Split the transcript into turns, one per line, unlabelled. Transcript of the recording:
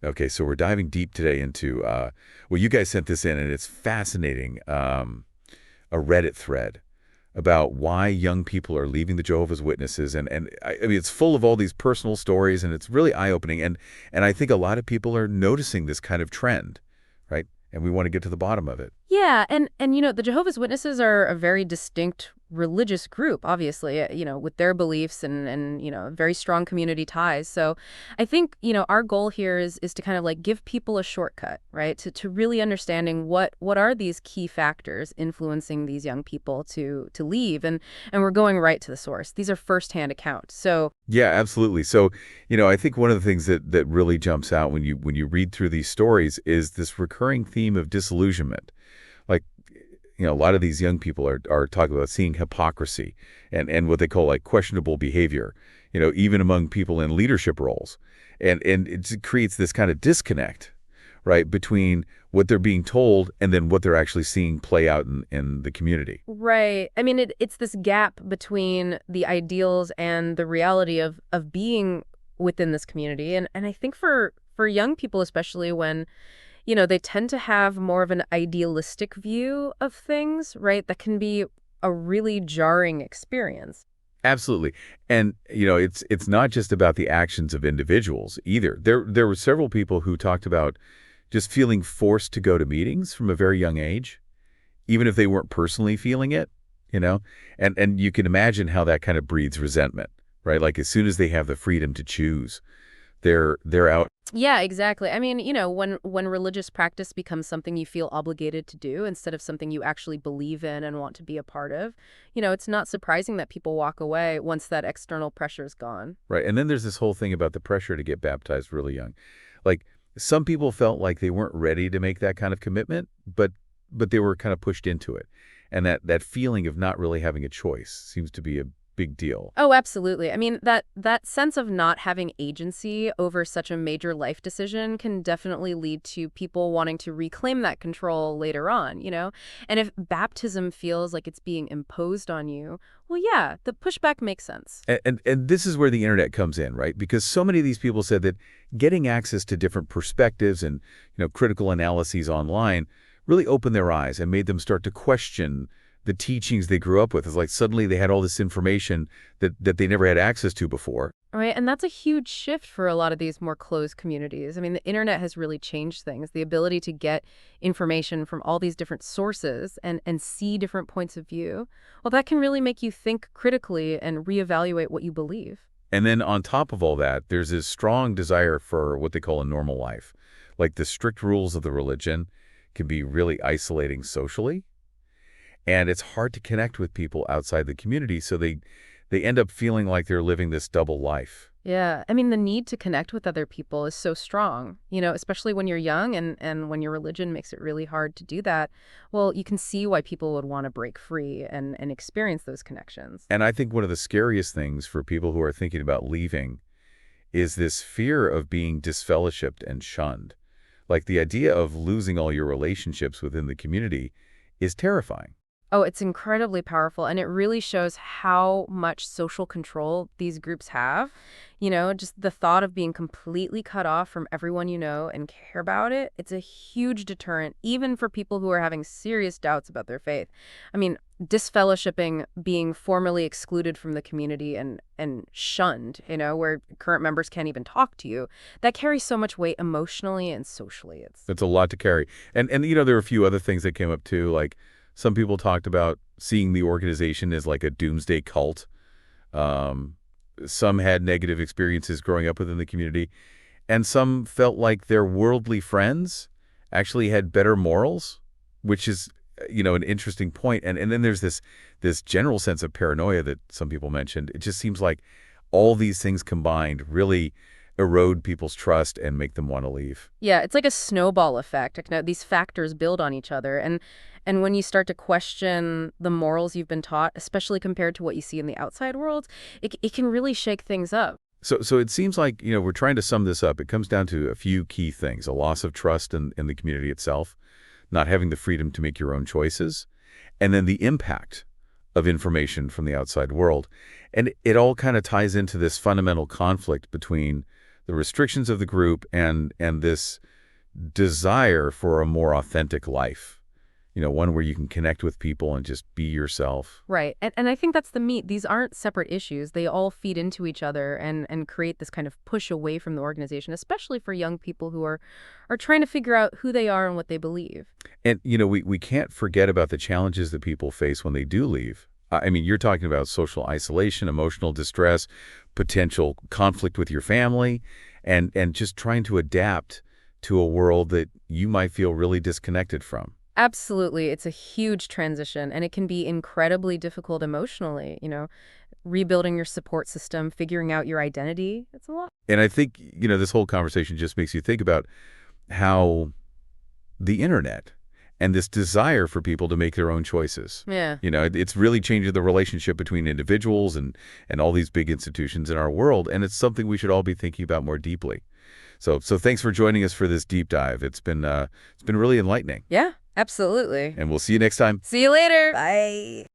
Okay, so we're diving deep today into, well, you guys sent this in, and it's fascinating, a Reddit thread about why young people are leaving the Jehovah's Witnesses. And I mean, it's full of all these personal stories, and it's really eye-opening. And I think a lot of people are noticing this kind of trend, right? And we want to get to the bottom of it.
Yeah, and the Jehovah's Witnesses are a very distinct religious group, obviously, with their beliefs and very strong community ties. So I think, our goal here is to kind of like give people a shortcut, right? To really understanding what are these key factors influencing these young people to leave, and we're going right to the source. These are firsthand accounts. So
Yeah, absolutely. So, I think one of the things that really jumps out when you read through these stories is this recurring theme of disillusionment. Like, a lot of these young people are talking about seeing hypocrisy and what they call like questionable behavior, even among people in leadership roles. And it creates this kind of disconnect, right, between what they're being told and then what they're actually seeing play out in the community.
right. I mean, it's this gap between the ideals and the reality of being within this community. And I think for young people, especially when, they tend to have more of an idealistic view of things, right? That can be a really jarring experience.
Absolutely. And, it's not just about the actions of individuals either. There were several people who talked about just feeling forced to go to meetings from a very young age, even if they weren't personally feeling it, you know? And you can imagine how that kind of breeds resentment, right? Like as soon as they have the freedom to choose, they're out.
Yeah, exactly. I mean, when religious practice becomes something you feel obligated to do instead of something you actually believe in and want to be a part of, it's not surprising that people walk away once that external pressure's gone.
Right. And then there's this whole thing about the pressure to get baptized really young. Like some people felt like they weren't ready to make that kind of commitment, but they were kind of pushed into it. And that feeling of not really having a choice seems to be a big deal.
Oh, absolutely. I mean, that sense of not having agency over such a major life decision can definitely lead to people wanting to reclaim that control later on. And if baptism feels like it's being imposed on you, well, yeah, the pushback makes sense.
And this is where the internet comes in, right? Because so many of these people said that getting access to different perspectives and, critical analyses online really opened their eyes and made them start to question the teachings they grew up with. It's like suddenly they had all this information that they never had access to before.
Right. And that's a huge shift for a lot of these more closed communities. I mean, the internet has really changed things. The ability to get information from all these different sources and see different points of view, well, that can really make you think critically and reevaluate what you believe.
And then on top of all that, there's this strong desire for what they call a normal life. Like the strict rules of the religion can be really isolating socially. And it's hard to connect with people outside the community, so they end up feeling like they're living this double life.
Yeah. I mean, the need to connect with other people is so strong, especially when you're young and when your religion makes it really hard to do that. Well, you can see why people would want to break free and experience those connections.
And I think one of the scariest things for people who are thinking about leaving is this fear of being disfellowshipped and shunned. Like the idea of losing all your relationships within the community is terrifying.
Oh, it's incredibly powerful, and it really shows how much social control these groups have. Just the thought of being completely cut off from everyone you know and care about it, it's a huge deterrent, even for people who are having serious doubts about their faith. I mean, disfellowshipping, being formally excluded from the community and shunned, where current members can't even talk to you, that carries so much weight emotionally and socially.
It's a lot to carry. And there are a few other things that came up too, like some people talked about seeing the organization as like a doomsday cult. Some had negative experiences growing up within the community, and some felt like their worldly friends actually had better morals, which is, an interesting point. And then there's this general sense of paranoia that some people mentioned. It just seems like all these things combined really erode people's trust and make them want to leave.
Yeah, it's like a snowball effect. These factors build on each other. And when you start to question the morals you've been taught, especially compared to what you see in the outside world, it can really shake things up.
So it seems like, we're trying to sum this up. It comes down to a few key things: a loss of trust in the community itself, not having the freedom to make your own choices, and then the impact of information from the outside world. And it all kind of ties into this fundamental conflict between the restrictions of the group, and this desire for a more authentic life. One where you can connect with people and just be yourself.
Right. And I think that's the meat. These aren't separate issues. They all feed into each other and create this kind of push away from the organization, especially for young people who are trying to figure out who they are and what they believe.
And, we can't forget about the challenges that people face when they do leave. I mean, you're talking about social isolation, emotional distress, potential conflict with your family, and just trying to adapt to a world that you might feel really disconnected from.
Absolutely. It's a huge transition, and it can be incredibly difficult emotionally, rebuilding your support system, figuring out your identity. It's a lot.
And I think, this whole conversation just makes you think about how the internet and this desire for people to make their own choices.
Yeah.
It's really changing the relationship between individuals and all these big institutions in our world, and it's something we should all be thinking about more deeply. So thanks for joining us for this deep dive. It's been really enlightening.
Yeah, absolutely.
And we'll see you next time.
See you later. Bye.